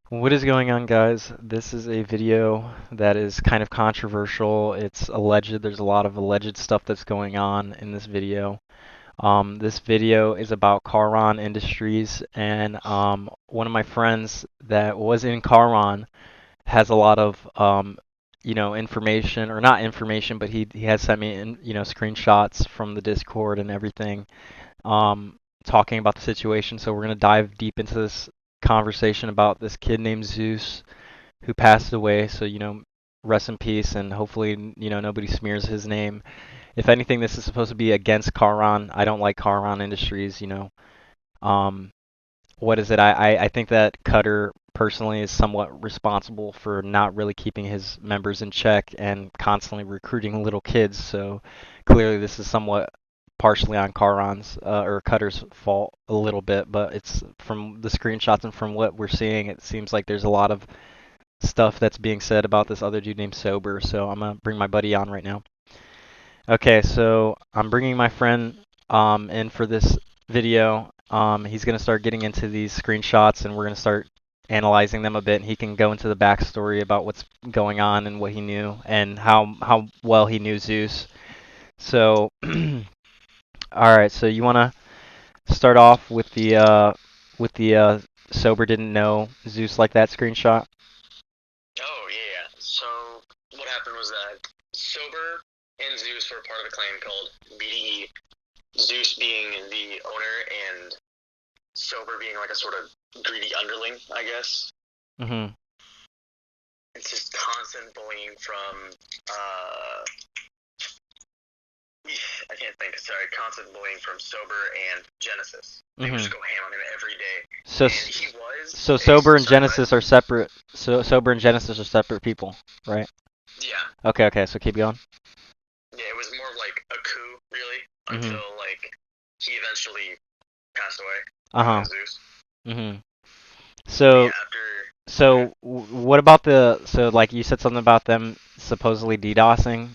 What is going on, guys? This is a video that is kind of controversial. It's alleged. There's a lot of alleged stuff that's going on in this video. This video is about Charon Industries, and one of my friends that was in Charon has a lot of information, or not information, but he has sent me screenshots from the Discord and everything, talking about the situation. So we're gonna dive deep into this conversation about this kid named Zeus who passed away. So rest in peace, and hopefully nobody smears his name. If anything, this is supposed to be against Charon. I don't like Charon Industries. Um, what is it? I think that Cutter personally is somewhat responsible for not really keeping his members in check and constantly recruiting little kids. So clearly, this is somewhat partially on Charon's or Cutter's fault a little bit, but it's from the screenshots and from what we're seeing, it seems like there's a lot of stuff that's being said about this other dude named Sober. So I'm gonna bring my buddy on right now. Okay, so I'm bringing my friend in for this video. He's gonna start getting into these screenshots, and we're gonna start analyzing them a bit. And he can go into the backstory about what's going on and what he knew and how well he knew Zeus. So, all right. So you wanna start off with the Sober didn't know Zeus like that screenshot? Oh, yeah. So, what happened was that Sober and Zeus were part of a clan called BDE, Zeus being the owner and Sober being like a sort of greedy underling, I guess. Mm-hmm. It's just constant bullying from, I can't think, sorry, constant bullying from Sober and Genesis. They would just go ham on him every day. So, And he was. so Sober and sorry, Genesis are separate. So Sober and Genesis are separate people, right? Yeah. Okay. So keep going. Yeah, it was more of like a coup, really, until like he eventually passed away. Uh-huh. Zeus. Mhm. So, Yeah, after. so what about so like you said something about them supposedly DDoSing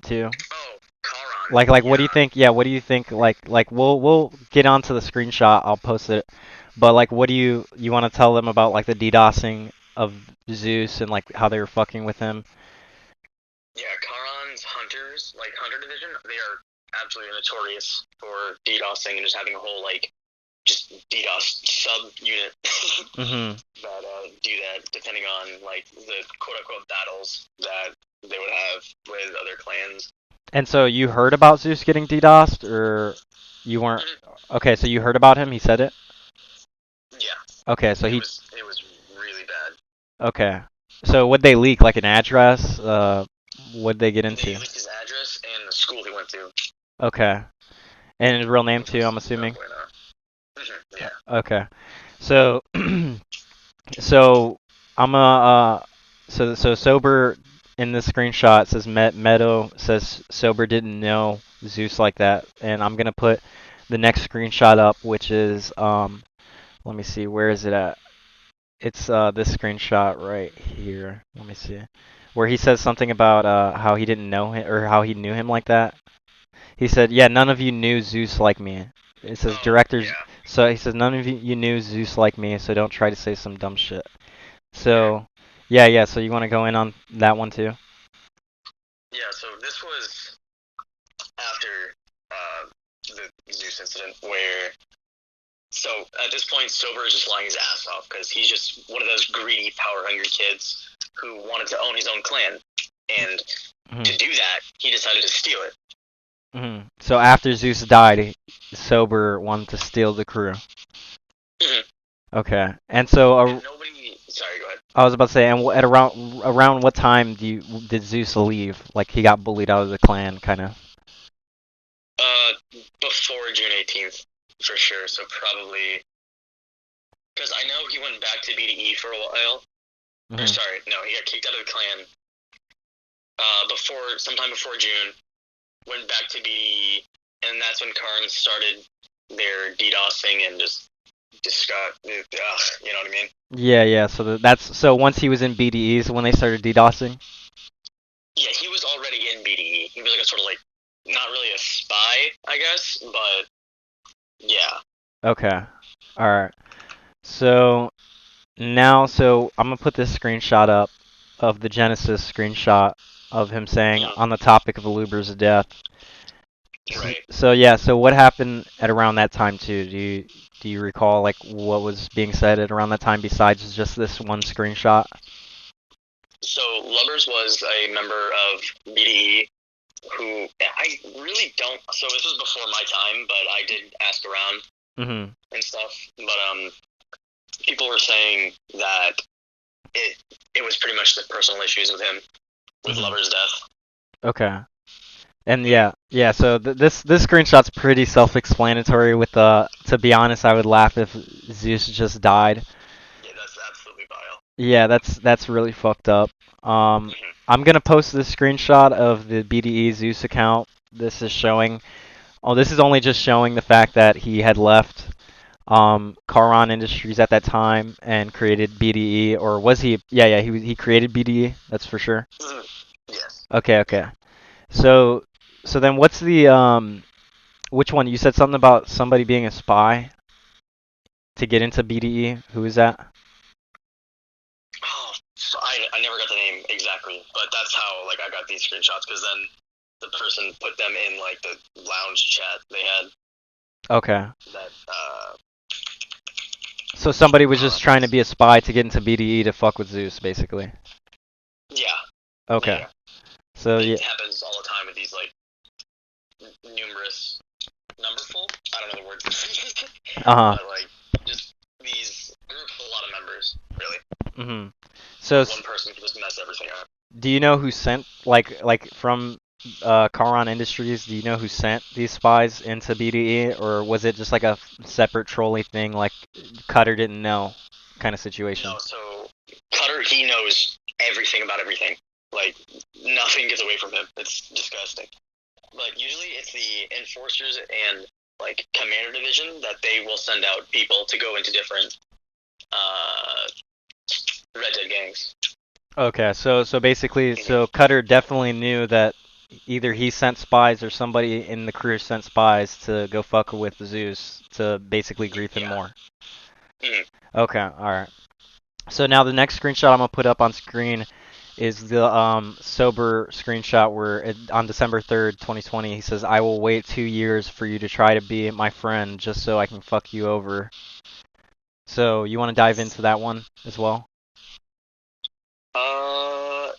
too? Oh, Kharon. Like what do you Yeah. think? Yeah, what do you think? Like we'll get onto the screenshot. I'll post it. But like, what do you want to tell them about like the DDoSing of Zeus and like how they were fucking with him? Yeah, Kharon's hunters, like Hunter Division, they are absolutely notorious for DDoSing and just having a whole like just DDoS sub unit Mhm. that do that, depending on like the quote unquote battles that they would have with other clans. And so you heard about Zeus getting DDoSed, or you weren't? Okay, so you heard about him. He said it. Yeah. Okay, so It was really bad. Okay. So would they leak like an address? What'd they get into? They leaked his address and the school he went to. Okay. And his real name too, I'm assuming. Yeah. Okay. So so I'm so Sober in this screenshot says Meadow says Sober didn't know Zeus like that, and I'm gonna put the next screenshot up, which is let me see, where is it at? It's this screenshot right here. Let me see. Where he says something about how he didn't know him, or how he knew him like that. He said, "Yeah, none of you knew Zeus like me." It says directors. Yeah. So he says, "None of you knew Zeus like me, so don't try to say some dumb shit." So, yeah. So you want to go in on that one too? Yeah. So this was after the Zeus incident, where so at this point, Sober is just lying his ass off because he's just one of those greedy, power-hungry kids who wanted to own his own clan, and to do that, he decided to steal it. Mm-hmm. So after Zeus died, Sober wanted to steal the crew. Mm-hmm. Okay, and so nobody. Sorry, go ahead. I was about to say, and at around what time did Zeus leave? Like he got bullied out of the clan, kind of. Before June 18th, for sure. So probably because I know he went back to BDE for a while. Mm-hmm. Or sorry, no, he got kicked out of the clan. Sometime before June, went back to BDE, and that's when Kharon started their DDoSing and just got, you know what I mean? Yeah. So so once he was in BDEs when they started DDoSing. Yeah, he was already in BDE. He was like a sort of like not really a spy, I guess, but yeah. Okay. All right. So now, so I'm gonna put this screenshot up of the Genesis screenshot of him saying Mhm. on the topic of Aluber's death. Right. So yeah, so what happened at around that time too? Do you recall like what was being said at around that time besides just this one screenshot? So Lubbers was a member of BDE who I really don't. So this was before my time, but I did ask around Mhm. and stuff. But people were saying that it was pretty much the personal issues with him with Mhm. Lubbers' death. Okay. And Mm. yeah. So this screenshot's pretty self-explanatory. With to be honest, I would laugh if Zeus just died. Yeah, that's absolutely vile. Yeah, that's really fucked up. Mhm. I'm gonna post this screenshot of the BDE Zeus account. This is showing. Oh, this is only just showing the fact that he had left Charon Industries at that time and created BDE, or was he? Yeah, he created BDE. That's for sure. Mhm. Yes. Okay. So then what's the which one? You said something about somebody being a spy to get into BDE. Who is that? Oh, so I never got the name exactly, but that's how like I got these screenshots because then the person put them in like the lounge chat they had Okay. that So somebody was uh just trying to be a spy to get into BDE to fuck with Zeus, basically. yeah Okay. yeah. So yeah. It happens all the time with these like numerous numberful. I don't know the word, Uh-huh. but like just these group of a lot of members really. Mhm. So Where one person can just mess everything up. do you know who sent like from Kharon Industries, do you know who sent these spies into BDE, or was it just like a separate trolley thing, like Cutter didn't know kind of situation? No, so Cutter he knows everything about everything. Like nothing gets away from him. It's disgusting. But usually it's the enforcers and like commander division that they will send out people to go into different uh, Red Dead gangs. Okay, so basically, so Cutter definitely knew that either he sent spies or somebody in the crew sent spies to go fuck with Zeus to basically grief him Yeah. more. Mm. Okay, all right. So now the next screenshot I'm gonna put up on screen is the sober screenshot where on December 3rd, 2020, he says, "I will wait 2 years for you to try to be my friend just so I can fuck you over." So you want to dive into that one as well? Uh.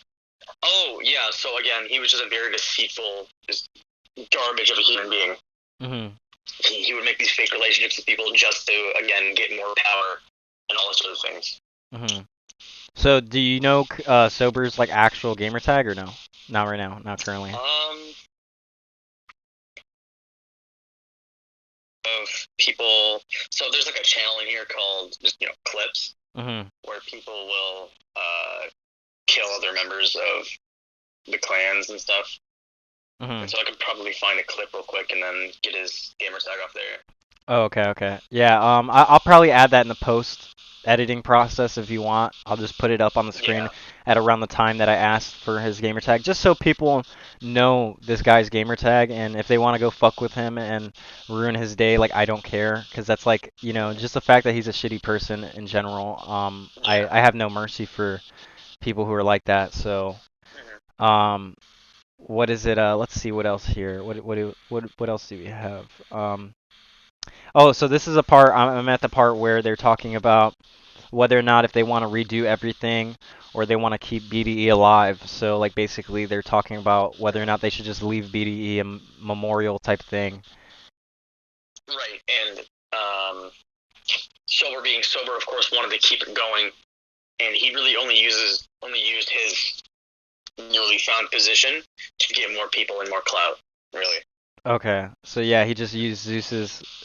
Oh yeah. So again, he was just a very deceitful, just garbage of a human being. Mhm. He would make these fake relationships with people just to again get more power and all those sort of things. Mhm. So do you know sober's like actual gamer tag or no? Not right now, not currently. Of people. So there's like a channel in here called just clips Mhm. where people will kill other members of the clans and stuff. And Mhm. so I could probably find a clip real quick and then get his gamer tag off there. Oh, okay. Yeah, I'll probably add that in the post editing process if you want. I'll just put it up on the screen Yeah. at around the time that I asked for his gamer tag, just so people know this guy's gamer tag, and if they want to go fuck with him and ruin his day, like I don't care, because that's like, just the fact that he's a shitty person in general. Yeah. I have no mercy for people who are like that. So, Mm-hmm. um, what is it? Let's see what else here. What else do we have? Oh, so this is a part, I'm at the part where they're talking about whether or not if they want to redo everything or they want to keep BDE alive. So, like, basically, they're talking about whether or not they should just leave BDE a memorial type thing. Right. And Silver being sober, of course, wanted to keep it going, and he really only used his newly found position to get more people and more clout. Really. Okay, so yeah, he just used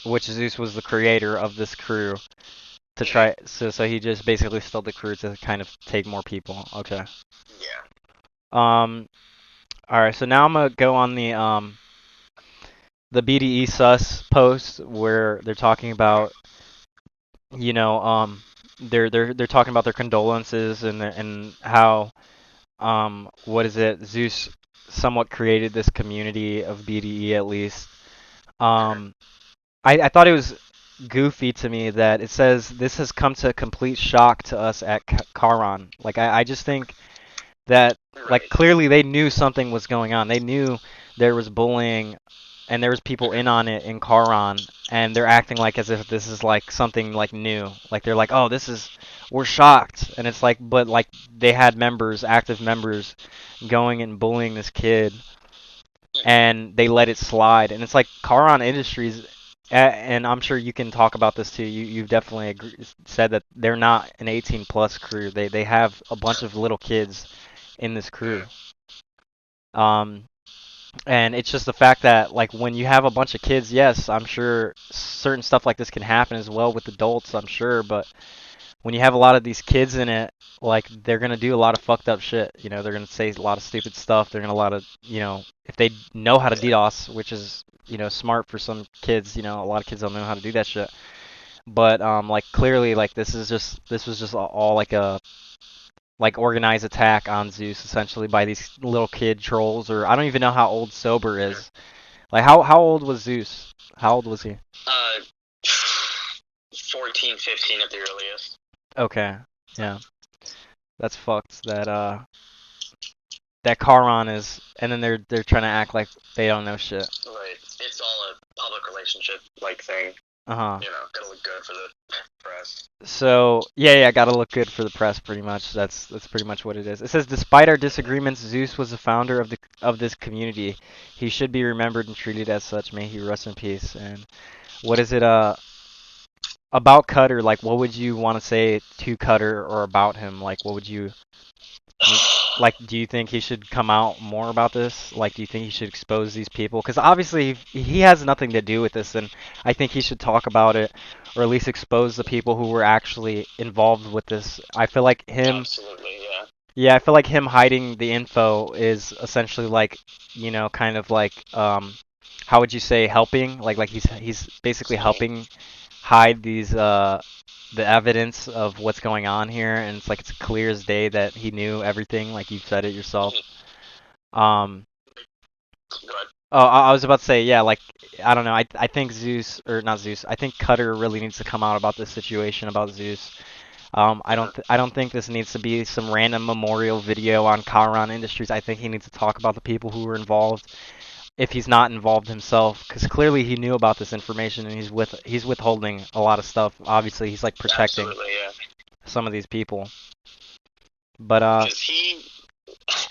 which Zeus was the creator of this crew, to try. So he just basically stole the crew to kind of take more people. Okay. Yeah. Um. All right. So now I'm gonna go on the BDE sus post where they're talking about, you know, they're talking about their condolences and how, what is it, Zeus somewhat created this community of BDE at least. I thought it was goofy to me that it says this has come to a complete shock to us at Kharon. Like I just think that like Right. clearly they knew something was going on. They knew there was bullying and there was people in on it in Kharon, and they're acting like as if this is like something like new. Like they're like, "Oh, this is we're shocked." And it's like but like they had members, active members going and bullying this kid and they let it slide. And it's like Charon Industries, and I'm sure you can talk about this too. You've definitely said that they're not an 18 plus crew. They have a bunch of little kids in this crew. Um, and it's just the fact that like when you have a bunch of kids, yes, I'm sure certain stuff like this can happen as well with adults. I'm sure, but when you have a lot of these kids in it, like they're gonna do a lot of fucked up shit. You know, they're gonna say a lot of stupid stuff. They're gonna a lot of if they know how to DDoS, which is smart for some kids. A lot of kids don't know how to do that shit. But like clearly, like this was just all like a like organized attack on Zeus essentially by these little kid trolls. Or I don't even know how old Sober is. Like how old was Zeus? How old was he? Uh, 14, 15 at the earliest. Okay, yeah, that's fucked. That Charon is, and then they're trying to act like they don't know shit. Right. It's all a public relationship like thing. Uh-huh. Gotta look good for the press. So yeah, gotta look good for the press, pretty much. That's pretty much what it is. It says, despite our disagreements, Zeus was the founder of this community. He should be remembered and treated as such. May he rest in peace. And what is it about Cutter? Like, what would you want to say to Cutter or about him? Like, what would you like, do you think he should come out more about this? Like, do you think he should expose these people? Because obviously he has nothing to do with this, and I think he should talk about it, or at least expose the people who were actually involved with this. I feel like him, Absolutely, yeah. yeah, I feel like him hiding the info is essentially like, kind of like, how would you say, helping? Like he's basically helping hide the evidence of what's going on here, and it's like it's clear as day that he knew everything, like you said it yourself. Um, Go ahead. oh, I was about to say, yeah, like I don't know, I think Zeus or not Zeus, I think Cutter really needs to come out about this situation about Zeus. I don't think this needs to be some random memorial video on Charon Industries. I think he needs to talk about the people who were involved, if he's not involved himself, because clearly he knew about this information and he's withholding a lot of stuff. Obviously, he's like protecting Absolutely, yeah. some of these people. But Because he.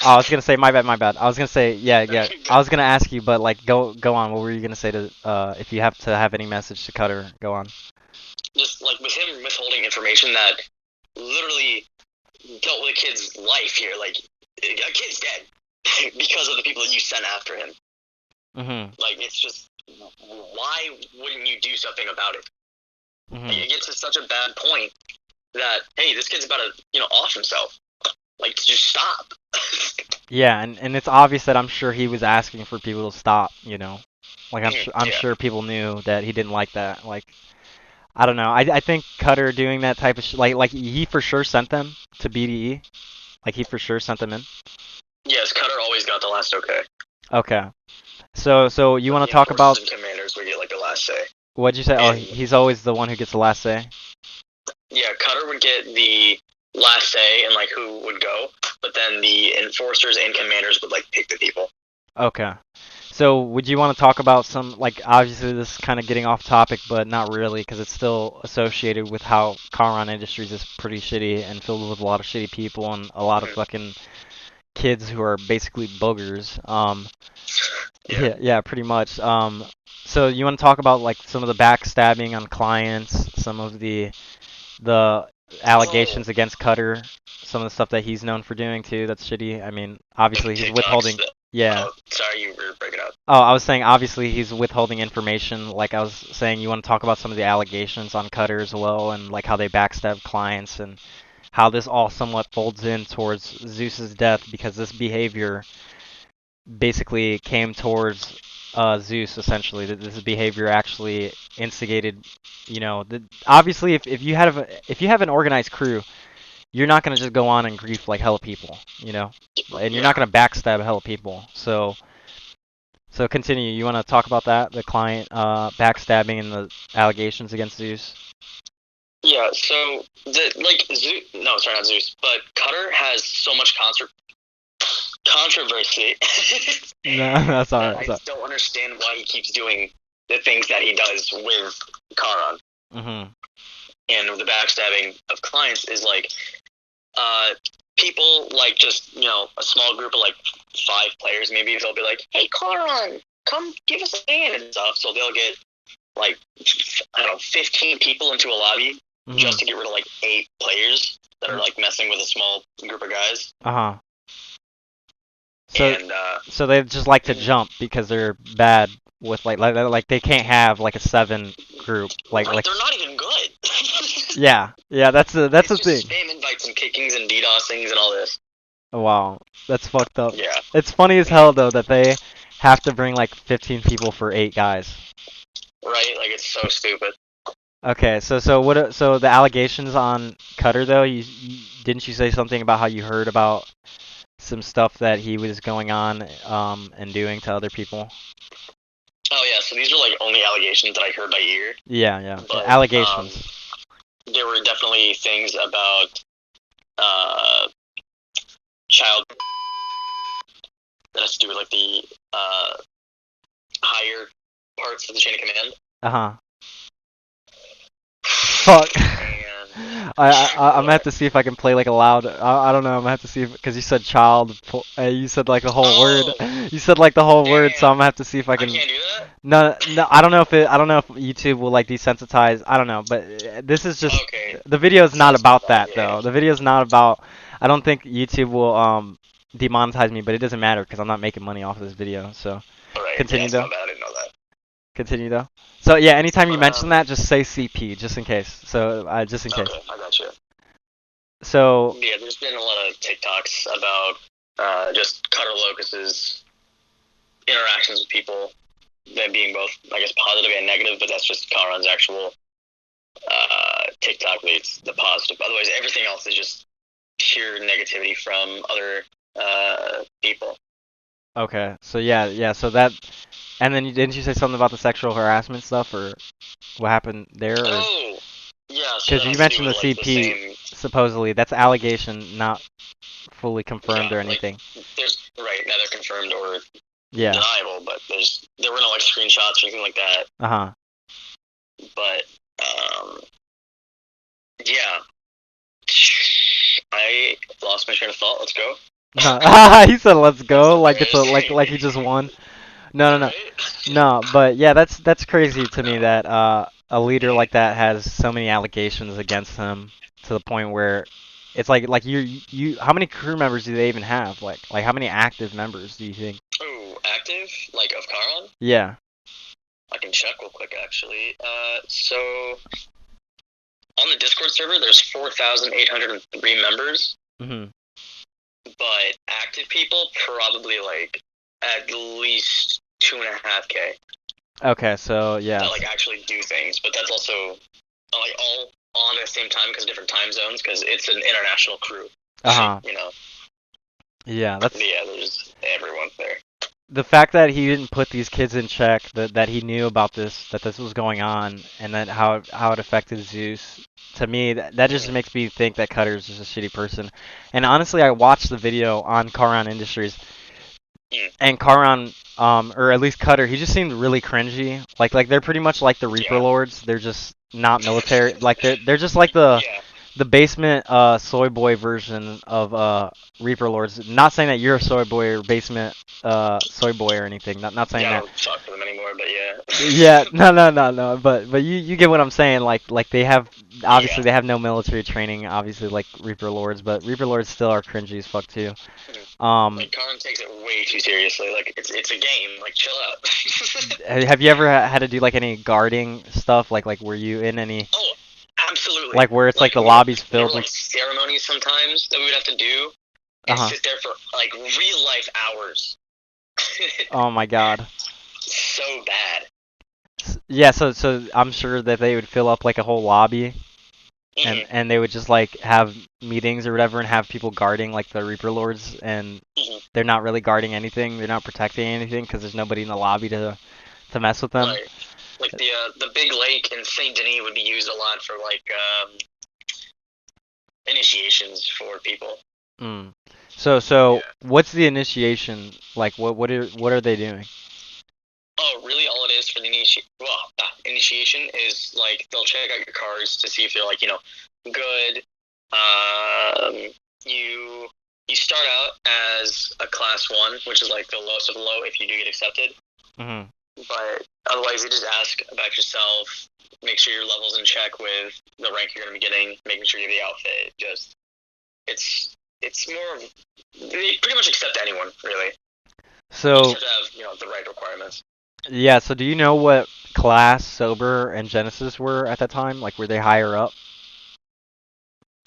oh, I was gonna say my bad. I was gonna say yeah. I was gonna ask you, but like go on. What were you gonna say to if you have to have any message to Cutter? Go on. Just like with him withholding information that literally dealt with a kid's life here. Like, a kid's dead because of the people that you sent after him. Mhm. Like, it's just, why wouldn't you do something about it? Mhm. Like, it gets to such a bad point that, hey, this kid's about to, off himself. Like, just stop. Yeah, and it's obvious that I'm sure he was asking for people to stop. Like I'm Yeah. sure people knew that he didn't like that. Like I don't know. I think Cutter doing that type of like he for sure sent them to BDE. Like he for sure sent them in. Yes, Cutter always got the last okay. Okay. So you want to The talk about enforcers and commanders would get, like, the last say. what'd you say? Oh, And, he's always the one who gets the last say. yeah, Cutter would get the last say and, like, who would go, but then the enforcers and commanders would, like, pick the people. Okay. So would you want to talk about some, like, obviously this is kind of getting off topic, but not really, because it's still associated with how Charon Industries is pretty shitty and filled with a lot of shitty people and a lot of fucking kids who are basically boogers. Yeah, pretty much. So you want to talk about like some of the backstabbing on clients, some of the allegations against Cutter, some of the stuff that he's known for doing too. That's shitty. I mean, obviously he's withholding. Yeah. Oh, sorry, you were breaking up. Oh, I was saying obviously he's withholding information. Like I was saying, you want to talk about some of the allegations on Cutter as well, and like how they backstab clients, and how this all somewhat folds in towards Zeus's death, because this behavior basically came towards Zeus essentially. That this behavior actually instigated. Obviously, if you have an organized crew, you're not gonna just go on and grief like hella people, and you're not gonna backstab hella people. So So continue. You want to talk about that? The client backstabbing and the allegations against Zeus? Yeah, so Zeus, no, sorry, not Zeus, but Cutter has so much controversy No, that's all that right. I just don't understand why he keeps doing the things that he does with Kharon. Mm-hmm. And the backstabbing of clients is like, people like just, a small group of like 5 players, maybe they'll be like, hey, Kharon, come give us a hand and stuff. So they'll get like, I don't know, 15 people into a lobby just to get rid of like 8 players that are like messing with a small group of guys. Uh-huh. So, and so they just like to jump because they're bad with like they can't have like a 7 group like they're not even good. yeah that's the it's thing. Just spam invites and kickings and DDoSings and all this. Oh, wow, that's fucked up. Yeah, it's funny as hell though that they have to bring like 15 people for 8 guys. Right, like it's so stupid. Okay, so what? So the allegations on Cutter though, didn't you say something about how you heard about some stuff that he was going on and doing to other people? Oh yeah, so these are like only allegations that I heard by ear. Yeah. But, allegations. There were definitely things about child that has to do with like the higher parts of the chain of command. Uh-huh. Fuck. And I'm gonna have to see if I can play like a loud. I don't know. I'm gonna have to see because you said child. You said like the whole word. You said like the whole word, so I'm gonna have to see if I can. I can't do that. No. I don't know if YouTube will like desensitize. I don't know, but this is just the video is not about that though. The video is not about. I don't think YouTube will demonetize me, but it doesn't matter because I'm not making money off of this video. So continue though. Not bad. I didn't know that. Continue though. So yeah, anytime you mention that, just say CP, just in case. So just in case. Okay, I got you. So yeah, there's been a lot of TikToks about just Cutter Locus's interactions with people, them being both, I guess, positive and negative, but that's just Kharon's actual TikTok leads the positive. Otherwise, everything else is just pure negativity from other people. okay, so yeah, so that, and then didn't you say something about the sexual harassment stuff, or what happened there? Oh, yeah. Because you mentioned the CP, supposedly that's allegation, not fully confirmed or anything. Like, there's neither confirmed or yeah. deniable, but there were no like screenshots or anything like that. Uh-huh. But yeah, I lost my train of thought. Let's go. He said, "Let's go," like it's like he just won. No. But yeah, that's crazy to me that a leader like that has so many allegations against him to the point where it's like you how many crew members do they even have? Like how many active members do you think? Oh, active? Like of Kharon? Yeah. I can check real quick actually. So on the Discord server, there's 4,803 members. Mhm. But active people, probably like at least 2.5K. Okay, so yeah. That like actually do things, but that's also like all on at the same time because of different time zones because it's an international crew. Uh-huh. You know. Yeah, that's. Yeah, there's everyone there. The fact that he didn't put these kids in check, that he knew about this, that this was going on, and then how it affected Zeus. To me, that just makes me think that Cutter's just a shitty person. And honestly, I watched the video on Charon Industries, and Kharon, or at least Cutter, he just seemed really cringy. Like they're pretty much like the Reaper Lords. They're just not military. Like they're just like the basement soy boy version of Reaper Lords. Not saying that you're a soy boy or basement soy boy or anything. Not saying that. I don't talk to them anymore, but yeah. Yeah, no. But you get what I'm saying. Like they have obviously they have no military training. Obviously like Reaper Lords, but Reaper Lords still are cringy as fuck too. Like Kharon takes it way too seriously. Like it's a game. Like chill out. Have you ever had to do like any guarding stuff? Like were you in any? Oh, absolutely. Like where it's like the lobby's filled with with ceremonies sometimes that we would have to do and sit there for like real life hours. Oh my god. So bad. Yeah, so I'm sure that they would fill up like a whole lobby. Mm-hmm. and they would just like have meetings or whatever and have people guarding like the Reaper Lords, and Mm-hmm. they're not really guarding anything. They're not protecting anything because there's nobody in the lobby to mess with them. Right. Like the big lake in Saint Denis would be used a lot for like initiations for people. Mm. So Yeah. what's the initiation like? What are they doing? Oh, really? All it is for the initiation is like they'll check out your cards to see if they're like good. Um, you you start out as a class 1, which is like the lowest of the low if you do get accepted. Mm-hmm. But otherwise, you just ask about yourself, make sure your level's in check with the rank you're going to be getting, making sure you have the outfit. Just it's more of they pretty much accept anyone really. So you just have to have the right requirements. yeah, so do you know what class Sober and Genesis were at that time? Like, were they higher up?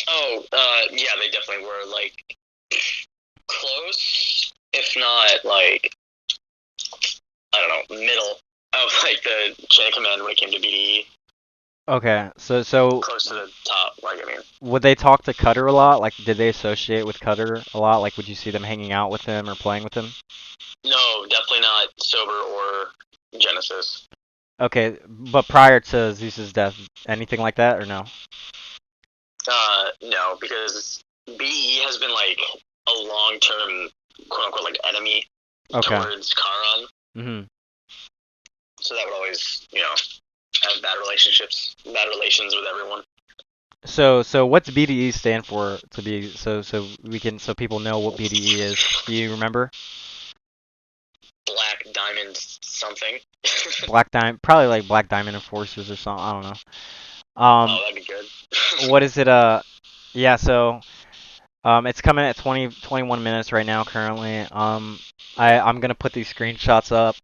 Oh, yeah, they definitely were like close, if not like I don't know, middle of like the chain of command when it came to BDE. Okay, so Close to the top, like I mean. would they talk to Cutter a lot? Like, did they associate with Cutter a lot? Like, would you see them hanging out with him or playing with him? No, definitely not Sober or Genesis. Okay, but prior to Zeus's death, anything like that or no? No, because BDE has been like a long-term, quote-unquote, like enemy Okay. towards Kharon. Mm-hmm. So that would always, have bad relations with everyone. So what's BDE stand for to be so people know what BDE is? Do you remember? Black Diamond something. Black Diamond, probably like Black Diamond Enforcers or something. I don't know. Oh, that'd be good. What is it? Yeah. So, it's coming at 21 minutes right now currently. I'm gonna put these screenshots up.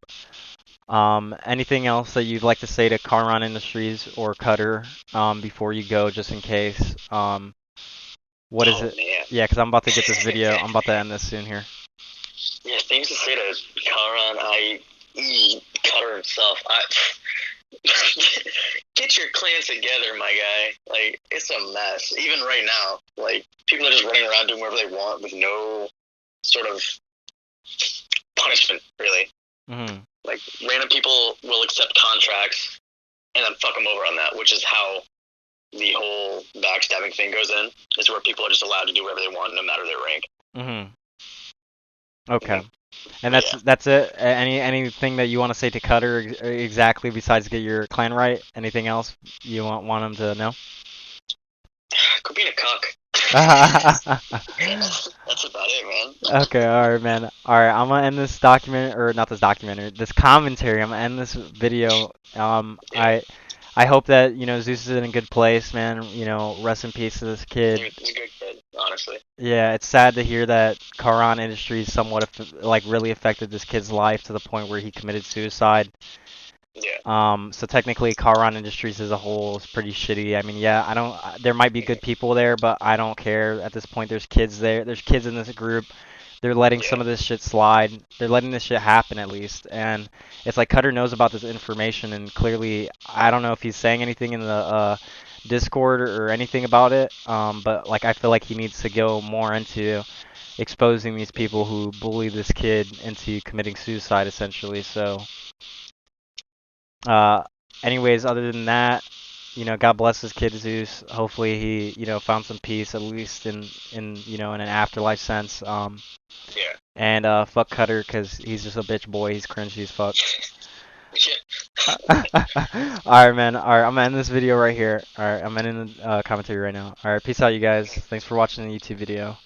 Anything else that you'd like to say to Charon Industries or Cutter, before you go, just in case? What is it? Man. Yeah, because I'm about to get this video. I'm about to end this soon here. Yeah, things to say to Kharon, Cutter himself. Get your clan together, my guy. Like, it's a mess. Even right now, like, people are just running around doing whatever they want with no sort of punishment, really. Mm-hmm. Like, random people will accept contracts and then fuck them over on that, which is how the whole backstabbing thing goes in. Is where people are just allowed to do whatever they want, no matter their rank. Mm-hmm. Okay. Mm-hmm. And that's it. Anything that you want to say to Cutter exactly besides get your clan right? Anything else you want him to know? Quit being a cuck. That's about it, man. Okay, alright, man. Alright, I'm gonna end this document, or not this documentary, this commentary. I'm gonna end this video. I hope that, Zeus is in a good place, man. Rest in peace to this kid. He's a good kid, honestly. Yeah, it's sad to hear that Charon Industries somewhat really affected this kid's life to the point where he committed suicide. Yeah. So technically, Charon Industries as a whole is pretty shitty. I mean, yeah, I don't. There might be good people there, but I don't care at this point. There's kids there. There's kids in this group. They're letting some of this shit slide. They're letting this shit happen at least. And it's like Cutter knows about this information, and clearly, I don't know if he's saying anything in the Discord or anything about it. But like, I feel like he needs to go more into exposing these people who bully this kid into committing suicide, essentially. So. Anyways, other than that, God bless his kid Zeus. Hopefully he, found some peace at least in an afterlife sense. Yeah. And fuck Cutter because he's just a bitch boy. He's cringy as fuck. Alright, man. Alright, I'm gonna end this video right here. Alright, I'm ending the commentary right now. Alright, peace out, you guys. Thanks for watching the YouTube video.